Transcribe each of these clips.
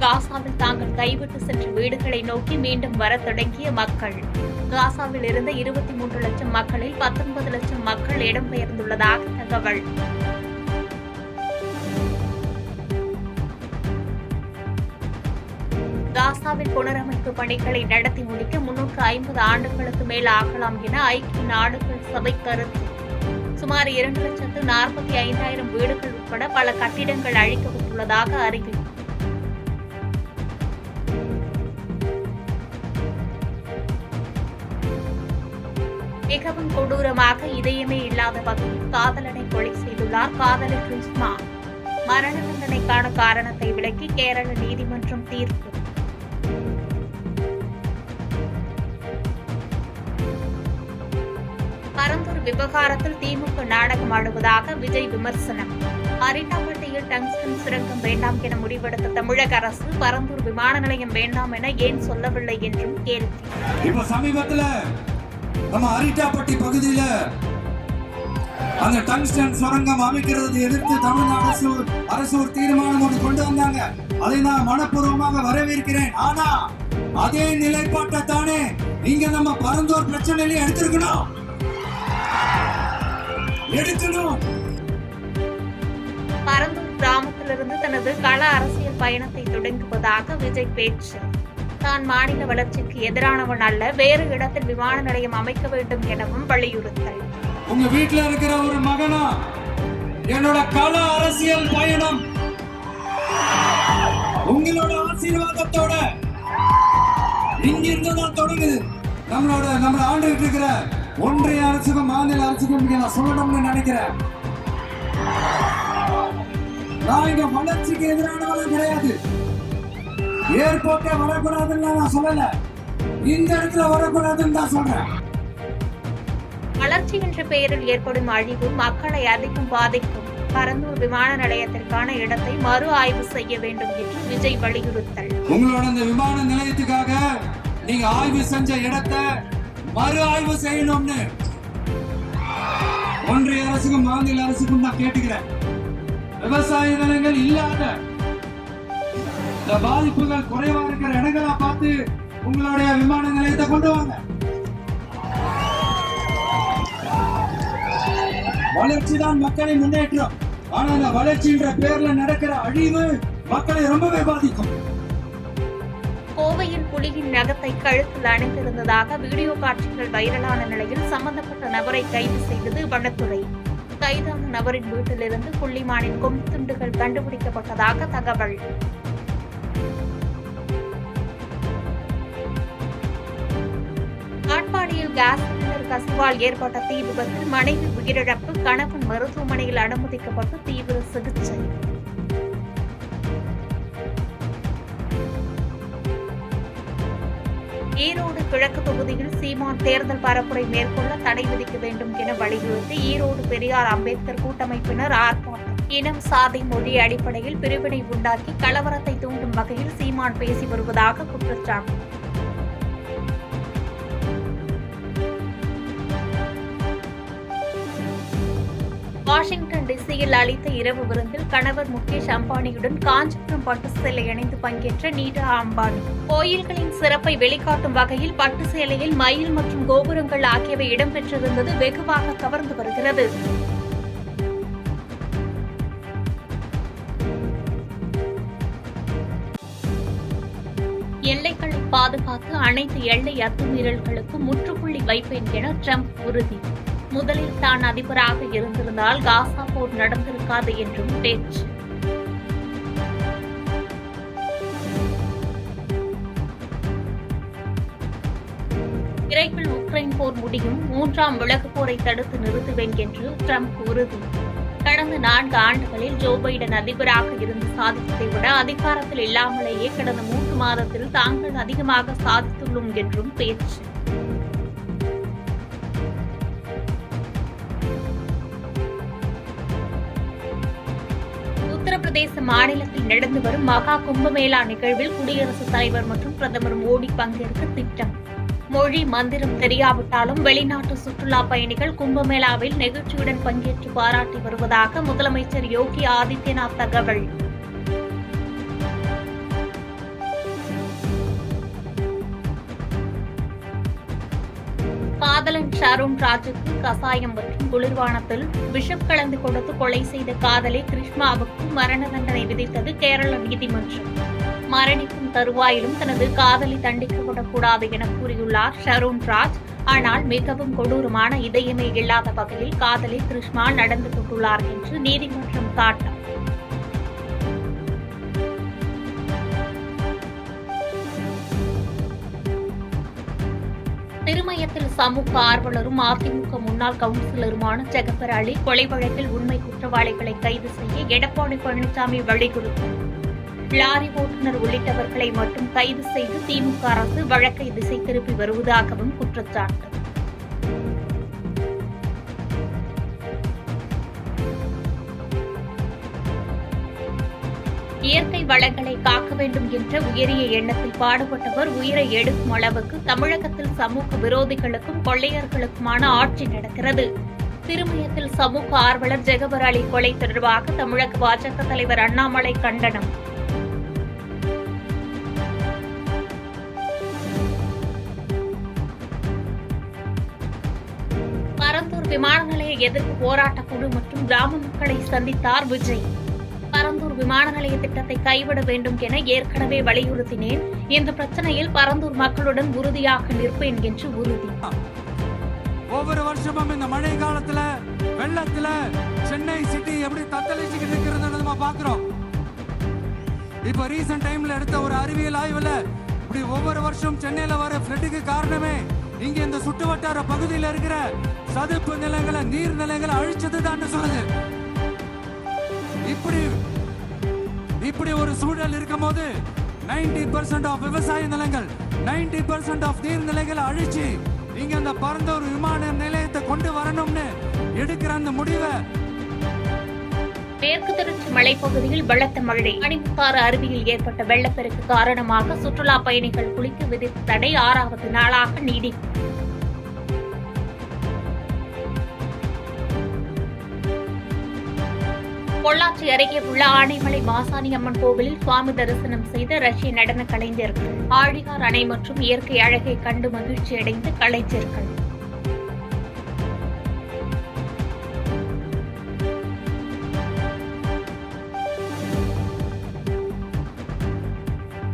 காசாவில் தாங்கள் கைவிட்டு சென்ற வீடுகளை நோக்கி மீண்டும் வர தொடங்கிய மக்கள். காசாவில் இருந்த 23 லட்சம் மக்களில் 19 லட்சம் மக்கள் இடம்பெயர்ந்துள்ளதாக தகவல். காசாவில் புனரமைப்பு பணிகளை நடத்தி முடிக்க 350 ஆண்டுகளுக்கு மேல் ஆகலாம் என ஐக்கிய நாடுகள் சபை கருத்து. சுமார் 2,45,000 வீடுகள் உட்பட பல கட்டிடங்கள் அழிக்கப்பட்டுள்ளதாக அறிவிப்பு. மிகவும் கொடூரமாக இதயமே இல்லாத வகையில் காதலனை கொலை செய்துள்ளார் காதலி கிருஷ்ணா. மரண தண்டனைக்கான காரணத்தை விளக்கி கேரள நீதிமன்றம் தீர்ப்பு. பரந்தூர் விவகாரத்தில் திமுக நாடகம் ஆடுவதாக விஜய் விமர்சனம். அரிட்டாப்பட்டியில் டங்ஸ்டன் சுரங்கம் வேண்டாம் என முடிவெடுத்த தமிழக அரசு பரந்தூர் விமான நிலையம் வேண்டாம் என ஏன் சொல்லவில்லை என்றும் கேள்வி. இப்ப சமீபத்தில் நம்ம அரிட்டாப்பட்டி பகுதியில அந்த டங்ஸ்டன் சுரங்கம் அமைக்கிறது எதிர்த்து தமிழ்நாடு அரசு ஒரு தீர்மானம் ஒன்று கொண்டு வந்தாங்க. அதை நான் மனப்பூர்வமாக வரவேற்கிறேன். ஆனா அதே நிலைப்பாட்டை தானே இங்க நம்ம பரந்தூர் பிரச்சனையில எடுத்திருக்கணும். பரந்தூர் கிராமத்திலிருந்து தனது கள அரசியல் பயணத்தை தொடங்குவதாக விஜய் பேச்சு. தான் மாநில வளர்ச்சிக்கு எதிரானவன் அல்ல, வேறு இடத்தில் விமான நிலையம் அமைக்க வேண்டும் எனவும் வலியுறுத்தல். உங்க வீட்டுல இருக்கிற ஒரு மகனா என்னோட கள அரசியல் பயணம் உங்களோட ஆசீர்வாதத்தோட இங்கிருந்து தான் தொடங்குது. நம்ம ஆண்டுகிட்டு இருக்கிற ஒன்றிய அரசுக்கும் மாநில அரசுக்கும் நான் சொல்லணும்னு நினைக்கிறேன். நான் இங்க வளர்ச்சிக்கு எதிரானவர்களும் கிடையாது. ஏர்போர்ட்டே வரக்கூடாதுன்னு நான் சொல்லல, இந்த இடத்துல வரக்கூடாதுன்னு தான் சொல்றேன். வளர்ச்சி என்ற பெயரில் ஏற்படும் அழிவு மக்களை அதிகம் பாதிக்கும். பரந்தூர் விமான நிலையத்திற்கான இடத்தை மறு ஆய்வு செய்ய வேண்டும் என்று விஜய் வலியுறுத்தல். உங்களோட இந்த விமான நிலையத்துக்காக நீங்க ஆய்வு செஞ்ச இடத்தை மறு ஆய்வு செய்யணும்னு ஒன்றிய அரசுக்கும் மாநில அரசுக்கும் நான் கேட்டுக்கிறேன். விவசாய நிலங்கள் இல்லாத இந்த பாதிப்புகள் குறைவா இருக்கிற இடங்களா பார்த்து உங்களுடைய விமான நிலையத்தை கொண்டு வாங்க. வளர்ச்சி தான் மக்களை முன்னேற்றம். ஆனா அந்த வளர்ச்சின்ற பேர்ல நடக்கிற அழிவு மக்களை ரொம்பவே பாதிக்கும். கோவையில் புலியின் நகத்தை கழுத்தில் அணிந்திருந்ததாக வீடியோ காட்சிகள் வைரலான நிலையில் சம்பந்தப்பட்ட நபரை கைது செய்தது வனத்துறை. கைதான நபரின் வீட்டிலிருந்து புள்ளிமானின் கொம்பு துண்டுகள் கண்டுபிடிக்கப்பட்டதாக தகவல். காட்பாடியில் கேஸ் சிலிண்டர் கசிவால் ஏற்பட்ட தீ விபத்தில் மனைவி உயிரிழப்பு, கணவன் மருத்துவமனையில் அனுமதிக்கப்பட்டு தீவிர சிகிச்சை. ஈரோடு கிழக்கு தொகுதியில் சீமான் தேர்தல் பரப்புரை மேற்கொள்ள தடை விதிக்க வேண்டும் என வலியுறுத்தி ஈரோடு பெரியார் அம்பேத்கர் கூட்டமைப்பினர் ஆர்ப்பாட்டம். இனம், சாதி, மொழி அடிப்படையில் பிரிவினை உண்டாக்கி கலவரத்தை தூண்டும் வகையில் சீமான் பேசி வருவதாக குற்றச்சாட்டு. வாஷிங்டன் டிசியில் அளித்த இரவு விருந்தில் கணவர் முகேஷ் அம்பானியுடன் காஞ்சிபுரம் பட்டு சேலை அணிந்து பங்கேற்ற நீடா அம்பானி. கோயில்களின் சிறப்பை வெளிக்காட்டும் வகையில் பட்டு சேலையில் மயில் மற்றும் கோபுரங்கள் ஆகியவை இடம்பெற்றிருந்தது வெகுவாக கவர்ந்து வருகிறது. எல்லைகளை பாதுகாத்து அனைத்து எல்லை அத்துமீறல்களுக்கும் முற்றுப்புள்ளி வைப்பேன் என ட்ரம்ப் உறுதி. முதலில் தான் அதிபராக இருந்திருந்தால் காசா போர் நடந்திருக்காது என்றும் பேச்சு. விரைவில் உக்ரைன் போர் முடியும், 3ஆம் உலகப் போரை தடுத்து நிறுத்துவேன் என்று ட்ரம்ப் உறுதி. கடந்த 4 ஆண்டுகளில் ஜோ பைடன் அதிபராக இருந்து சாதித்ததை விட அதிகாரத்தில் இல்லாமலேயே கடந்த 3 மாதத்தில் தாங்கள் அதிகமாக சாதித்துள்ளோம் என்றும் பேச்சு. உத்தரப்பிரதேச மாநிலத்தில் நடந்து வரும் மகா கும்பமேளா நிகழ்வில் குடியரசுத் தலைவர் மற்றும் பிரதமர் மோடி பங்கேற்க திட்டம். மொழி மந்திரம் தெரியாவிட்டாலும் வெளிநாட்டு சுற்றுலா பயணிகள் கும்பமேளாவில் நெகிழ்ச்சியுடன் பங்கேற்று பாராட்டி வருவதாக முதலமைச்சர் யோகி ஆதித்யநாத் தகவல். காதலன் ஷாரூன் ராஜுக்கு கசாயம் மற்றும் குளிர்பானத்தில் விஷம் கலந்து கொடுத்து கொலை செய்த காதலி கிருஷ்ணாவுக்கு மரண தண்டனை விதித்தது கேரள நீதிமன்றம். மரணிக்கும் தருவாயிலும் தனது காதலி தண்டிக்கப்படக்கூடாது என கூறியுள்ளார் ஷாரூன் ராஜ். ஆனால் மிகவும் கொடூரமான இதயமே இல்லாத வகையில் காதலி கிருஷ்ணா நடந்து கொண்டுள்ளார் என்று நீதிமன்றம் காட்டம். திருமயத்தில் சமூக ஆர்வலரும் அதிமுக முன்னாள் கவுன்சிலருமான ஜெகபர் அலி கொலை வழக்கில் உண்மை குற்றவாளிகளை கைது செய்ய எடப்பாடி பழனிசாமி வலியுறுத்தல். லாரி ஓட்டுநர் உள்ளிட்டவர்களை மட்டும் கைது செய்து திமுக அரசு வழக்கை திசை திருப்பி வருவதாகவும் குற்றச்சாட்டு. இயற்கை வளங்களை காக்க வேண்டும் என்ற உயரிய எண்ணத்தில் பாடுபட்டவர் உயிரை எடுக்கும் அளவுக்கு தமிழகத்தில் சமூக விரோதிகளுக்கும் கொள்ளையர்களுக்குமான ஆட்சி நடக்கிறது. திருமயத்தில் சமூக ஆர்வலர் ஜெகபர் அலி கொலை தொடர்பாக தமிழக பாஜக தலைவர் அண்ணாமலை கண்டனம். பரந்தூர் விமான நிலைய எதிர்ப்பு போராட்டக் குழு மற்றும் கிராம மக்களை சந்தித்தார் விஜய். பரந்தூர் விமான நிலைய திட்டத்தை கைவிட வேண்டும் என ஏற்கனவே வலியுறுத்தினேன். இந்த பிரச்சனையில் பரந்தூர் மக்களுடன் உறுதியாக நிற்பேன் என்று உறுதி. ஒவ்வொரு வருஷமும் இந்த மழை காலத்துல வெள்ளத்துல சென்னை சிட்டி எப்படி தத்தளிச்சுக்கிட்டு இருக்கிறது நம்ம பாக்குறோம். இப்ப ரீசன்ட் டைம்ல எடுத்த ஒரு அறிவியல் ஆய்வுல இப்படி ஒவ்வொரு வருஷம் சென்னையில வர ஃப்ளட்டுக்கு காரணமே இங்க இந்த சுற்று வட்டார பகுதியில் இருக்கிற சதுப்பு நிலங்களை நீர்நிலைகளை அழிச்சதுதான் சொல்லுது. இப்படி ஒரு சூழல் இருக்கும் போது 90% ஆஃப் விவசாய நிலங்கள் 90% ஆஃப் நீர்நிலைகளை அழிச்சு இங்க அந்த பரந்தூர் விமான நிலையத்தை கொண்டு வரணும்னு எடுக்கிற அந்த முடிவை. மேற்கு தொடர்ச்சி மலைப்பகுதியில் பலத்த மழை. மணிமுத்தாறு அருவியில் ஏற்பட்ட வெள்ளப்பெருக்கு காரணமாக சுற்றுலா பயணிகள் குளிக்க விதித்த தடை 6வது நாளாக நீடிக்கும். பொள்ளாச்சி அருகே உள்ள ஆனைமலை மாசாணி அம்மன் கோவிலில் சுவாமி தரிசனம் செய்த ரஷ்ய நடன கலைஞர்கள். ஆழியார் அணை மற்றும் இயற்கை அழகை கண்டு மகிழ்ச்சி அடைந்த கலைஞர்கள்.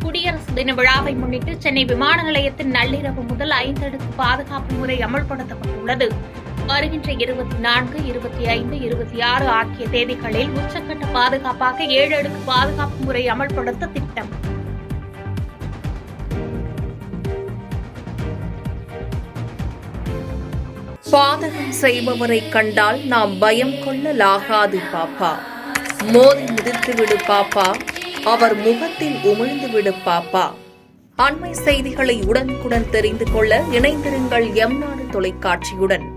குடியரசு தின விழாவை முன்னிட்டு சென்னை விமான நிலையத்தின் நள்ளிரவு முதல் 5 அடுக்கு பாதுகாப்பு முறை அமல்படுத்தப்பட்டுள்ளது. வருகின்ற 24, 25, 26 ஆகிய தேதிகளில் உச்சக்கட்ட பாதுகாப்பாக 7 அடுக்கு பாதுகாப்பு முறை அமல்படுத்த திட்டம். பாதகம் செய்பவரை கண்டால் நாம் பயம் கொள்ளலாகாது பாப்பா. மோதி மிதித்துவிடு பாப்பா, அவர் முகத்தில் உமிழ்ந்துவிடு பாப்பா. அண்மை செய்திகளை உடனுக்குடன் தெரிந்து கொள்ள இணைந்திருங்கள் எம் நாடு தொலைக்காட்சியுடன்.